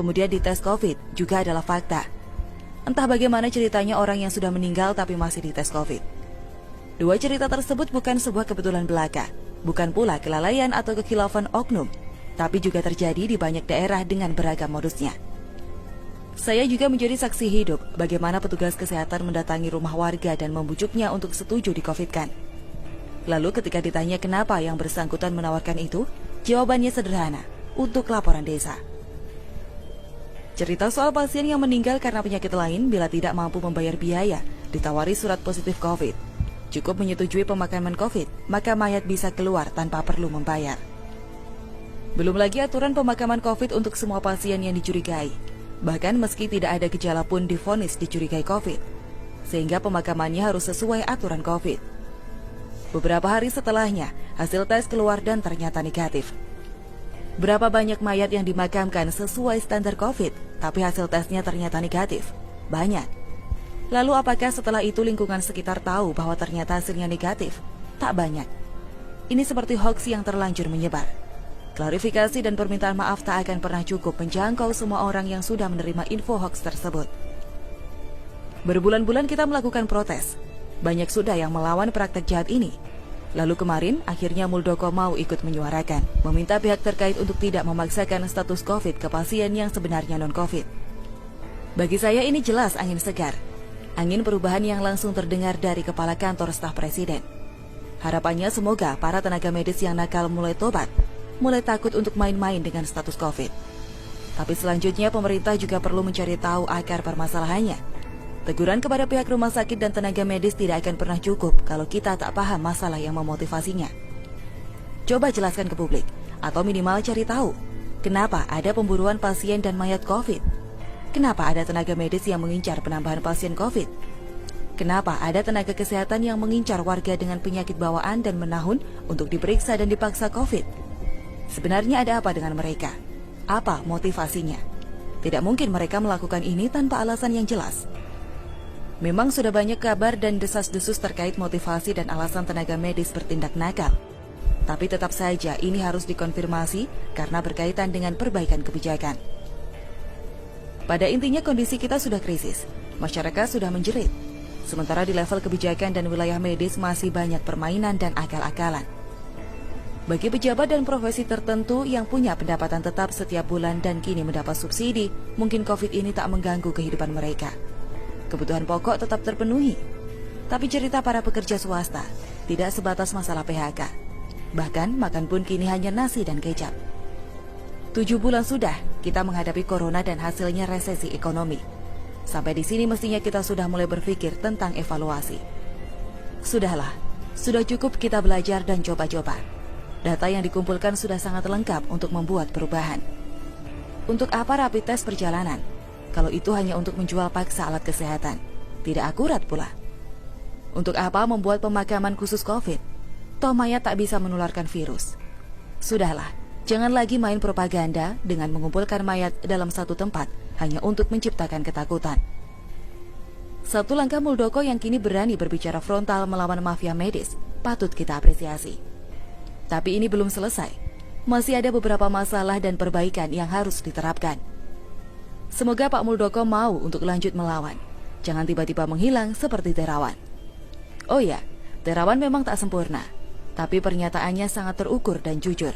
kemudian dites COVID juga adalah fakta. Entah bagaimana ceritanya orang yang sudah meninggal tapi masih dites COVID. Dua cerita tersebut bukan sebuah kebetulan belaka, bukan pula kelalaian atau kekhilafan oknum, tapi juga terjadi di banyak daerah dengan beragam modusnya. Saya juga menjadi saksi hidup bagaimana petugas kesehatan mendatangi rumah warga dan membujuknya untuk setuju di-COVID-kan. Lalu ketika ditanya kenapa yang bersangkutan menawarkan itu, jawabannya sederhana, untuk laporan desa. Cerita soal pasien yang meninggal karena penyakit lain bila tidak mampu membayar biaya, ditawari surat positif COVID. Cukup menyetujui pemakaman COVID, maka mayat bisa keluar tanpa perlu membayar. Belum lagi aturan pemakaman COVID untuk semua pasien yang dicurigai. Bahkan meski tidak ada gejala pun divonis dicurigai COVID, sehingga pemakamannya harus sesuai aturan COVID. Beberapa hari setelahnya, hasil tes keluar dan ternyata negatif. Berapa banyak mayat yang dimakamkan sesuai standar COVID, tapi hasil tesnya ternyata negatif? Banyak. Lalu apakah setelah itu lingkungan sekitar tahu bahwa ternyata hasilnya negatif? Tak banyak. Ini seperti hoax yang terlanjur menyebar. Klarifikasi dan permintaan maaf tak akan pernah cukup menjangkau semua orang yang sudah menerima info hoax tersebut. Berbulan-bulan kita melakukan protes. Banyak sudah yang melawan praktek jahat ini. Lalu kemarin, akhirnya Muldoko mau ikut menyuarakan, meminta pihak terkait untuk tidak memaksakan status COVID ke pasien yang sebenarnya non-COVID. Bagi saya ini jelas angin segar. Angin perubahan yang langsung terdengar dari Kepala Kantor Staf Presiden. Harapannya semoga para tenaga medis yang nakal mulai tobat, mulai takut untuk main-main dengan status COVID. Tapi selanjutnya pemerintah juga perlu mencari tahu akar permasalahannya. Teguran kepada pihak rumah sakit dan tenaga medis tidak akan pernah cukup kalau kita tak paham masalah yang memotivasinya. Coba jelaskan ke publik, atau minimal cari tahu, kenapa ada pemburuan pasien dan mayat COVID? Kenapa ada tenaga medis yang mengincar penambahan pasien COVID? Kenapa ada tenaga kesehatan yang mengincar warga dengan penyakit bawaan dan menahun untuk diperiksa dan dipaksa COVID? Sebenarnya ada apa dengan mereka? Apa motivasinya? Tidak mungkin mereka melakukan ini tanpa alasan yang jelas. Memang sudah banyak kabar dan desas-desus terkait motivasi dan alasan tenaga medis bertindak nakal. Tapi tetap saja ini harus dikonfirmasi karena berkaitan dengan perbaikan kebijakan. Pada intinya kondisi kita sudah krisis, masyarakat sudah menjerit. Sementara di level kebijakan dan wilayah medis masih banyak permainan dan akal-akalan. Bagi pejabat dan profesi tertentu yang punya pendapatan tetap setiap bulan dan kini mendapat subsidi, mungkin COVID ini tak mengganggu kehidupan mereka. Kebutuhan pokok tetap terpenuhi. Tapi cerita para pekerja swasta tidak sebatas masalah PHK. Bahkan makan pun kini hanya nasi dan kecap. 7 bulan sudah kita menghadapi corona dan hasilnya resesi ekonomi. Sampai di sini mestinya kita sudah mulai berpikir tentang evaluasi. Sudahlah, sudah cukup kita belajar dan coba-coba. Data yang dikumpulkan sudah sangat lengkap untuk membuat perubahan. Untuk apa rapid test perjalanan? Kalau itu hanya untuk menjual paksa alat kesehatan, tidak akurat pula. Untuk apa membuat pemakaman khusus COVID? Toh mayat tak bisa menularkan virus. Sudahlah, jangan lagi main propaganda dengan mengumpulkan mayat dalam satu tempat hanya untuk menciptakan ketakutan. Satu langkah Muldoko yang kini berani berbicara frontal melawan mafia medis, patut kita apresiasi. Tapi ini belum selesai. Masih ada beberapa masalah dan perbaikan yang harus diterapkan. Semoga Pak Muldoko mau untuk lanjut melawan. Jangan tiba-tiba menghilang seperti Terawan. Oh ya, Terawan memang tak sempurna, tapi pernyataannya sangat terukur dan jujur.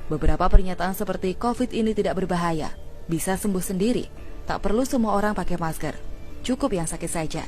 Beberapa pernyataan seperti COVID ini tidak berbahaya, bisa sembuh sendiri, tak perlu semua orang pakai masker, cukup yang sakit saja.